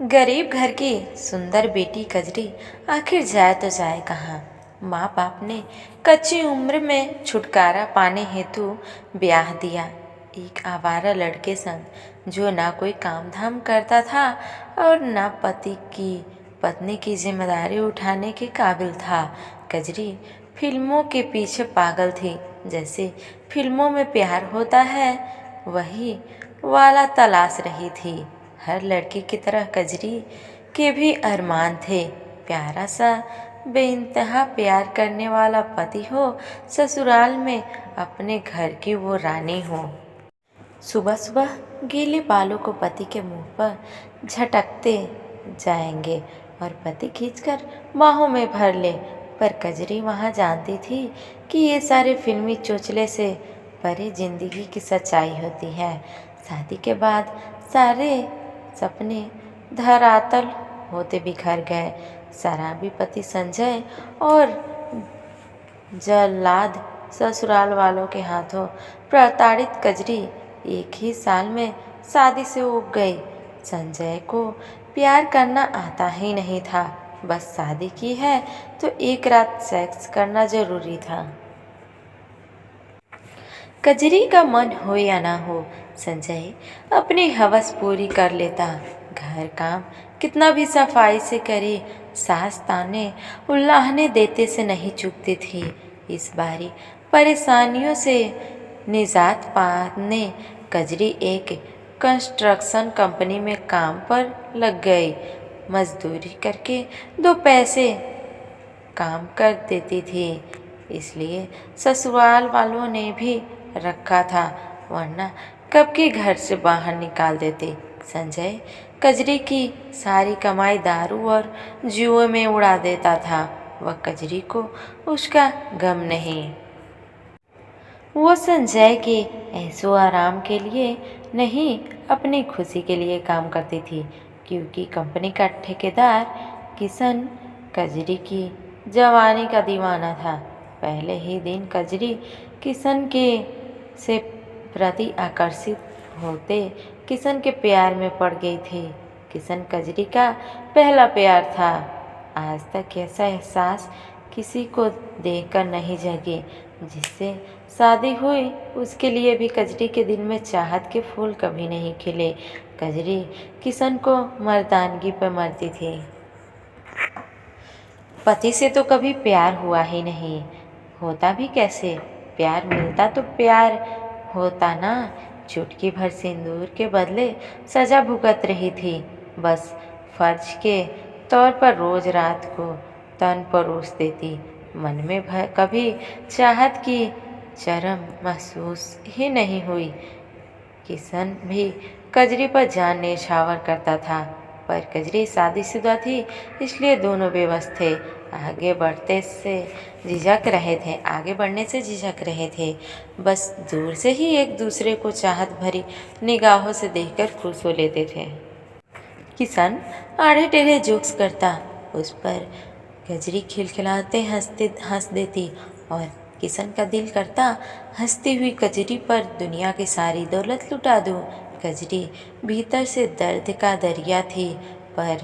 गरीब घर की सुंदर बेटी कजरी आखिर जाए तो जाए कहाँ। माँ बाप ने कच्ची उम्र में छुटकारा पाने हेतु ब्याह दिया एक आवारा लड़के संग, जो ना कोई काम धाम करता था और ना पत्नी की जिम्मेदारी उठाने के काबिल था। कजरी फिल्मों के पीछे पागल थी। जैसे फिल्मों में प्यार होता है वही वाला तलाश रही थी। हर लड़की की तरह कजरी के भी अरमान थे। प्यारा सा बेइंतहा प्यार करने वाला पति हो, ससुराल में अपने घर की वो रानी हो। सुबह सुबह गीले बालों को पति के मुंह पर झटकते जाएंगे और पति खींचकर बाहों में भर ले। पर कजरी वहाँ जानती थी कि ये सारे फिल्मी चोचले से परे जिंदगी की सच्चाई होती है। शादी के बाद सारे सपने धरातल होते बिखर गए। शराबी पति संजय और जल्लाद ससुराल वालों के हाथों प्रताड़ित कजरी एक ही साल में शादी से उब गई। संजय को प्यार करना आता ही नहीं था, बस शादी की है तो एक रात सेक्स करना जरूरी था। कजरी का मन हो या ना हो, संजय अपनी हवस पूरी कर लेता। घर काम कितना भी सफाई से करे, सास ताने उल्लाहने देते से नहीं चूकती थी। इस बारी परेशानियों से निजात पाने कजरी एक कंस्ट्रक्शन कंपनी में काम पर लग गई। मजदूरी करके 2 पैसे काम कर देती थी, इसलिए ससुराल वालों ने भी रखा था, वरना कब के घर से बाहर निकाल देते। संजय कजरी की सारी कमाई दारू और जुए में उड़ा देता था। वह कजरी को उसका गम नहीं। वो संजय के ऐशो आराम के लिए नहीं, अपनी खुशी के लिए काम करती थी, क्योंकि कंपनी का ठेकेदार किशन कजरी की जवानी का दीवाना था। पहले ही दिन कजरी किशन के से प्रति आकर्षित होते किशन के प्यार में पड़ गई थी। किशन कजरी का पहला प्यार था। आज तक ऐसा एहसास किसी को देखकर नहीं जगे। जिससे शादी हुई उसके लिए भी कजरी के दिल में चाहत के फूल कभी नहीं खिले। कजरी किशन को मर्दानगी पर मरती थी। पति से तो कभी प्यार हुआ ही नहीं, होता भी कैसे? प्यार मिलता तो प्यार होता ना। चुटकी भर सिंदूर के बदले सजा भुगत रही थी। बस फर्ज के तौर पर रोज रात को तन परोस देती। मन में कभी चाहत की चरम महसूस ही नहीं हुई। किशन भी कजरी पर जान न्यौछावर करता था, पर कजरी शादीशुदा थी, इसलिए दोनों बेबस थे। आगे बढ़ने से झिझक रहे थे। बस दूर से ही एक दूसरे को चाहत भरी निगाहों से देखकर खुश हो लेते थे। किशन आड़े टेढ़े जोक्स करता, उस पर कजरी खिलखिलाते हंस देती और किशन का दिल करता हंसती हुई कजरी पर दुनिया की सारी दौलत लुटा दूं। कजरी भीतर से दर्द का दरिया थी, पर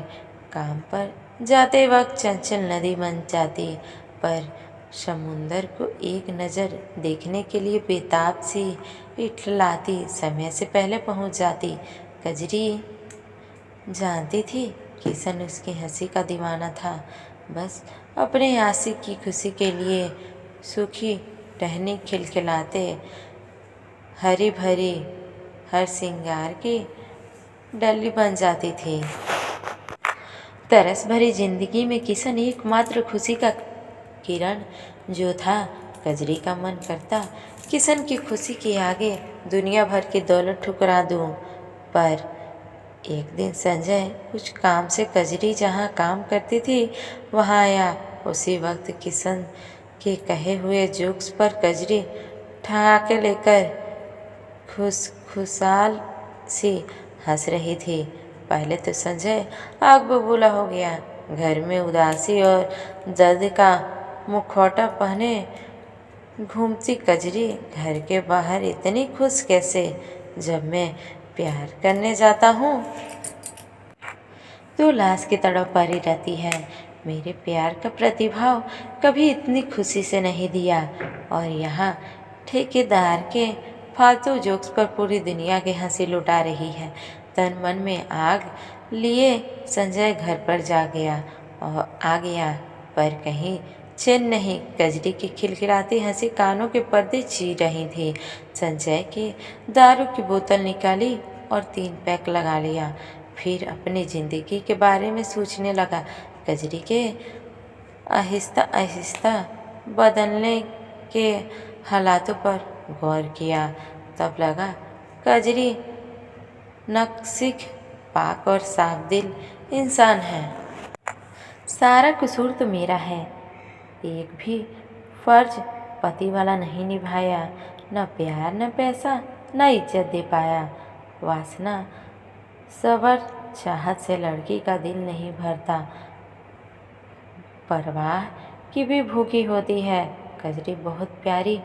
काम पर जाते वक्त चंचल नदी बन जाती। पर समुंदर को एक नज़र देखने के लिए बेताब सी इठलाती, समय से पहले पहुंच जाती। कजरी जानती थी किशन उसकी हंसी का दीवाना था, बस अपने आशिक की खुशी के लिए सुखी टहनी खिलखिलाते हरी भरी हर सिंगार की डली बन जाती थी। तरस भरी जिंदगी में किशन एकमात्र खुशी का किरण जो था। कजरी का मन करता किशन की खुशी के आगे दुनिया भर की दौलत ठुकरा दूं। पर एक दिन संजय कुछ काम से कजरी जहां काम करती थी वहां आया। उसी वक्त किशन के कहे हुए जोक्स पर कजरी ठहाके लेकर खुशखुशाल सी हंस रही थी। पहले तो संजय आग बबूला हो गया। घर में उदासी और दर्द का मुखौटा पहने घूमती कजरी घर के बाहर इतनी खुश कैसे? जब मैं प्यार करने जाता हूँ तो लाश की तड़प पड़ी रहती है। मेरे प्यार का प्रतिभाव कभी इतनी खुशी से नहीं दिया। और यहाँ ठेकेदार के फालतू जोक्स पर पूरी दुनिया की हंसी लुटा रही है। तन मन में आग लिए संजय घर पर जा गया और आ गया, पर कहीं चैन नहीं। कजरी की खिलखिलाती हंसी कानों के पर्दे चीर रही थी। संजय की दारू की बोतल निकाली और 3 पैक लगा लिया। फिर अपनी जिंदगी के बारे में सोचने लगा। कजरी के आहिस्ता आहिस्ता बदलने के हालातों पर गौर किया। तब लगा कजरी नक्सिक पाक और साफ दिल इंसान है। सारा कसूर तो मेरा है। एक भी फर्ज पति वाला नहीं निभाया। न प्यार, न पैसा, न इज्जत दे पाया। वासना, सबर, चाहत से लड़की का दिल नहीं भरता। परवाह की भी भूखी होती है। कजरी बहुत प्यारी,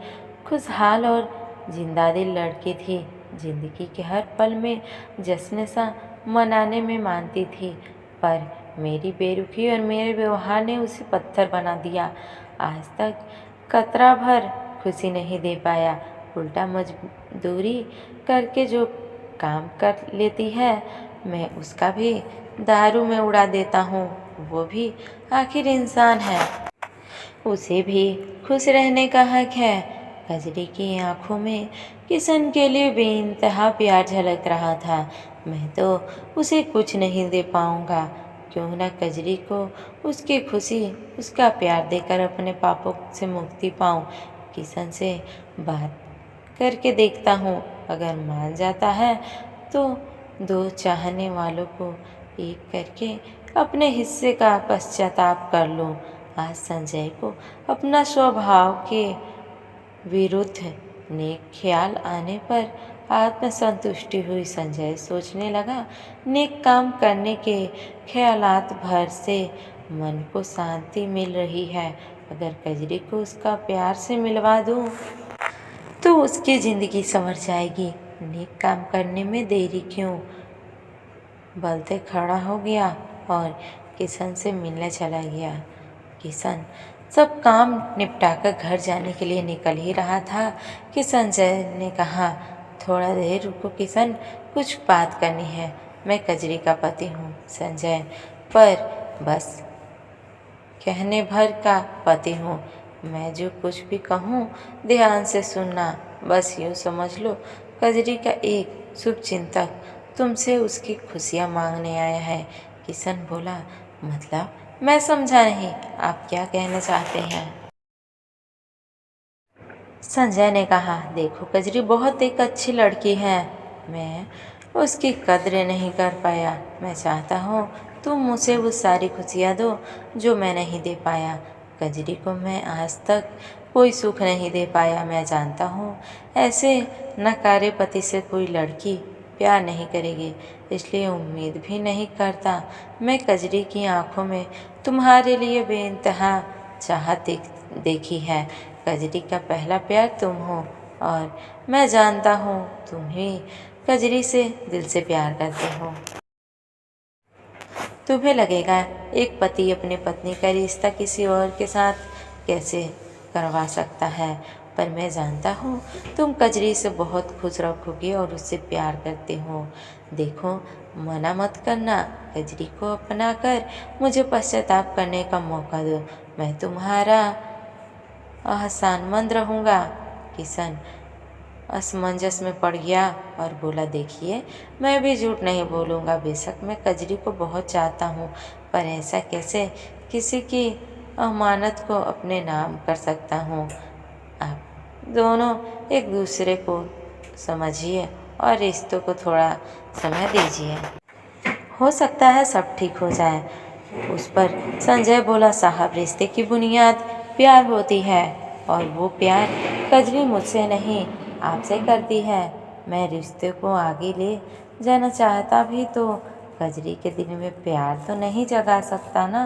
खुशहाल और जिंदा दिल लड़की थी। जिंदगी के हर पल में जश्न सा मनाने में मानती थी। पर मेरी बेरुखी और मेरे व्यवहार ने उसे पत्थर बना दिया। आज तक कतरा भर खुशी नहीं दे पाया। उल्टा मजदूरी करके जो काम कर लेती है, मैं उसका भी दारू में उड़ा देता हूँ। वो भी आखिर इंसान है, उसे भी खुश रहने का हक है। कजरी की आंखों में किशन के लिए बेइंतहा प्यार झलक रहा था। मैं तो उसे कुछ नहीं दे पाऊंगा। क्यों न कजरी को उसकी खुशी, उसका प्यार देकर अपने पापों से मुक्ति पाऊं। किशन से बात करके देखता हूँ। अगर मान जाता है तो 2 चाहने वालों को एक करके अपने हिस्से का पश्चाताप कर लूँ। आज संजय को अपना स्वभाव के विरुद्ध नेक ख्याल आने पर आत्मसंतुष्टि हुई। संजय सोचने लगा, नेक काम करने के ख्यालात भर से मन को शांति मिल रही है। अगर कजरी को उसका प्यार से मिलवा दूँ तो उसकी ज़िंदगी संवर जाएगी। नेक काम करने में देरी क्यों। बलते खड़ा हो गया और किशन से मिलने चला गया। किशन सब काम निपटाकर घर जाने के लिए निकल ही रहा था कि संजय ने कहा, थोड़ा देर रुको किशन, कुछ बात करनी है। मैं कजरी का पति हूँ संजय, पर बस कहने भर का पति हूँ। मैं जो कुछ भी कहूँ ध्यान से सुनना। बस यूँ समझ लो, कजरी का एक शुभ चिंतक तुमसे उसकी खुशियाँ मांगने आया है। किशन बोला, मतलब? मैं समझा नहीं, आप क्या कहना चाहते हैं? संजय ने कहा, देखो कजरी बहुत एक अच्छी लड़की है। मैं उसकी कद्र नहीं कर पाया। मैं चाहता हूँ तुम मुझे वो सारी खुशियाँ दो जो मैं नहीं दे पाया। कजरी को मैं आज तक कोई सुख नहीं दे पाया। मैं जानता हूँ ऐसे नकारे पति से कोई लड़की प्यार नहीं करेगी, इसलिए उम्मीद भी नहीं करता। मैं कजरी की आंखों में तुम्हारे लिए बेइंतहा चाहत देखी है। कजरी का पहला प्यार तुम हो और मैं जानता हूँ तुम ही कजरी से दिल से प्यार करते हो। तुम्हें लगेगा एक पति अपनी पत्नी का रिश्ता किसी और के साथ कैसे करवा सकता है, पर मैं जानता हूँ तुम कजरी से बहुत खुश रखोगे और उससे प्यार करते हो। देखो, मना मत करना। कजरी को अपना कर मुझे पश्चाताप करने का मौका दो। मैं तुम्हारा एहसानमंद रहूँगा। किशन असमंजस में पड़ गया और बोला, देखिए मैं भी झूठ नहीं बोलूँगा। बेशक मैं कजरी को बहुत चाहता हूँ, पर ऐसा कैसे किसी की अमानत को अपने नाम कर सकता हूँ। आप दोनों एक दूसरे को समझिए और रिश्तों को थोड़ा समय दीजिए, हो सकता है सब ठीक हो जाए। उस पर संजय बोला, साहब रिश्ते की बुनियाद प्यार होती है और वो प्यार कजरी मुझसे नहीं आपसे करती है। मैं रिश्ते को आगे ले जाना चाहता भी तो कजरी के दिल में प्यार तो नहीं जगा सकता ना।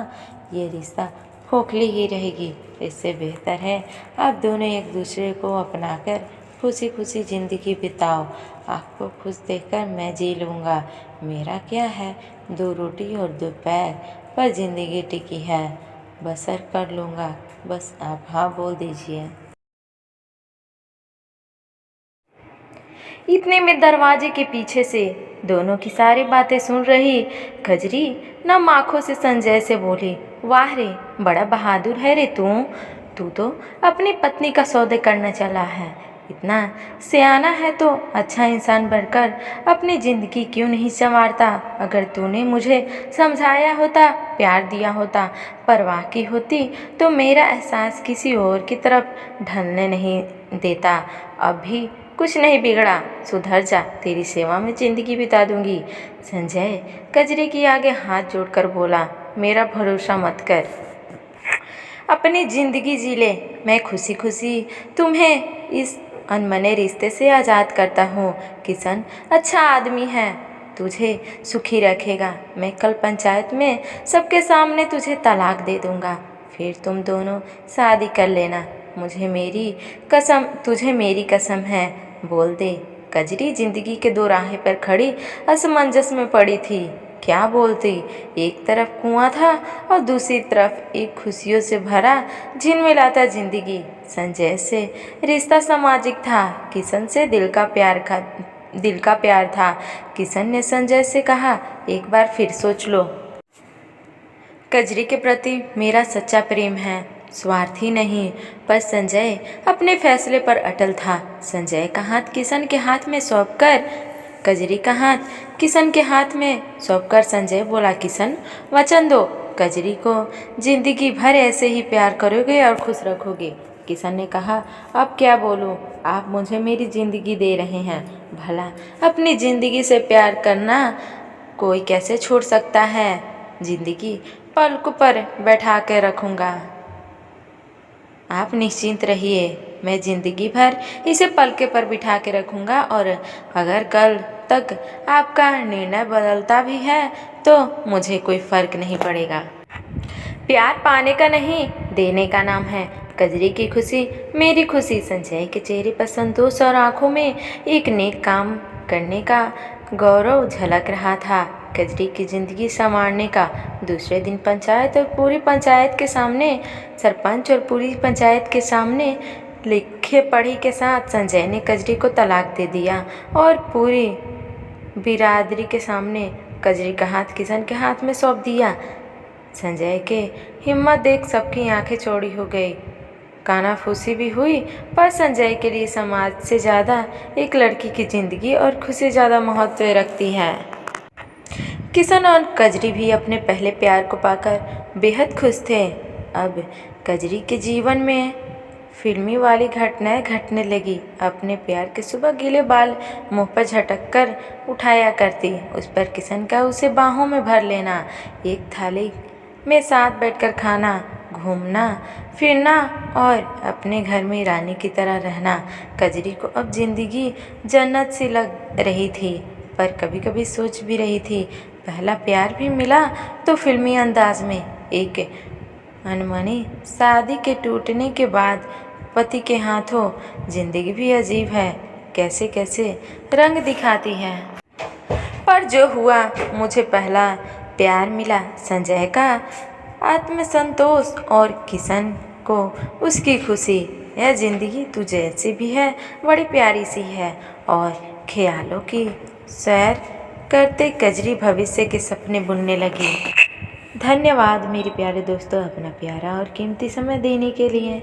ये रिश्ता खोखली ही रहेगी। इससे बेहतर है आप दोनों एक दूसरे को अपनाकर खुशी खुशी ज़िंदगी बिताओ। आपको खुश देखकर मैं जी लूँगा। मेरा क्या है, 2 रोटी और 2 पैर पर ज़िंदगी टिकी है। बसर कर लूँगा, बस आप हाँ बोल दीजिए। इतने में दरवाजे के पीछे से दोनों की सारी बातें सुन रही कजरी नम आंखों से संजय से बोली, वाह रे, बड़ा बहादुर है रे तू तो अपनी पत्नी का सौदे करने चला है। इतना सियाना है तो अच्छा इंसान बनकर अपनी ज़िंदगी क्यों नहीं संवारता। अगर तूने मुझे समझाया होता, प्यार दिया होता, परवाह की होती तो मेरा एहसास किसी और की तरफ ढलने नहीं देता। अब भी कुछ नहीं बिगड़ा, सुधर जा, तेरी सेवा में ज़िंदगी बिता दूंगी। संजय कजरी की आगे हाथ जोड़कर बोला, मेरा भरोसा मत कर, अपनी ज़िंदगी जी ले। मैं खुशी खुशी तुम्हें इस अनमने रिश्ते से आज़ाद करता हूँ। किशन अच्छा आदमी है, तुझे सुखी रखेगा। मैं कल पंचायत में सबके सामने तुझे तलाक दे दूँगा, फिर तुम दोनों शादी कर लेना। तुझे मेरी कसम है, बोल दे। कजरी जिंदगी के 2 राहें पर खड़ी असमंजस में पड़ी थी। क्या बोलती। एक तरफ कुआं था और दूसरी तरफ एक खुशियों से भरा झिलमिलाता जिंदगी। संजय से रिश्ता सामाजिक था, किशन से दिल का प्यार था। किशन ने संजय से कहा, एक बार फिर सोच लो। कजरी के प्रति मेरा सच्चा प्रेम है, स्वार्थी नहीं। पर संजय अपने फैसले पर अटल था। संजय का हाथ किशन के हाथ में सौंपकर कजरी का हाथ किशन के हाथ में सौंपकर संजय बोला, किशन वचन दो, कजरी को जिंदगी भर ऐसे ही प्यार करोगे और खुश रखोगे। किशन ने कहा, अब क्या बोलूं, आप मुझे मेरी ज़िंदगी दे रहे हैं, भला अपनी ज़िंदगी से प्यार करना कोई कैसे छोड़ सकता है। ज़िंदगी पलकों पर बैठा के रखूँगा, आप निश्चिंत रहिए। मैं ज़िंदगी भर इसे पलके पर बिठा के रखूँगा और अगर कल तक आपका निर्णय बदलता भी है तो मुझे कोई फ़र्क नहीं पड़ेगा। प्यार पाने का नहीं, देने का नाम है। कजरी की खुशी मेरी खुशी। संजय के चेहरे पर संतोष और आंखों में एक नेक काम करने का गौरव झलक रहा था। कजरी की ज़िंदगी संवारने का दूसरे दिन पंचायत और पूरी पंचायत के सामने सरपंच और पूरी पंचायत के सामने लिखे पढ़ी के साथ संजय ने कजरी को तलाक दे दिया और पूरी बिरादरी के सामने कजरी का हाथ किशन के हाथ में सौंप दिया। संजय के हिम्मत देख सबकी आंखें चौड़ी हो गई, कानाफूसी भी हुई। पर संजय के लिए समाज से ज़्यादा एक लड़की की ज़िंदगी और खुशी ज़्यादा महत्व रखती है। किशन और कजरी भी अपने पहले प्यार को पाकर बेहद खुश थे। अब कजरी के जीवन में फिल्मी वाली घटनाएं घटने लगी। अपने प्यार के सुबह गीले बाल मुंह पर झटक कर उठाया करती, उस पर किशन का उसे बाहों में भर लेना, एक थाली में साथ बैठकर खाना, घूमना फिरना और अपने घर में रानी की तरह रहना। कजरी को अब जिंदगी जन्नत सी लग रही थी, पर कभी कभी सोच भी रही थी, पहला प्यार भी मिला तो फिल्मी अंदाज में। एक अनमनी शादी के टूटने के बाद पति के हाथों जिंदगी भी अजीब है, कैसे कैसे रंग दिखाती है। पर जो हुआ, मुझे पहला प्यार मिला, संजय का आत्मसंतोष और किशन को उसकी खुशी। यह ज़िंदगी तू जैसी भी है बड़ी प्यारी सी है। और ख्यालों की सैर करते कजरी भविष्य के सपने बुनने लगी। धन्यवाद मेरे प्यारे दोस्तों, अपना प्यारा और कीमती समय देने के लिए।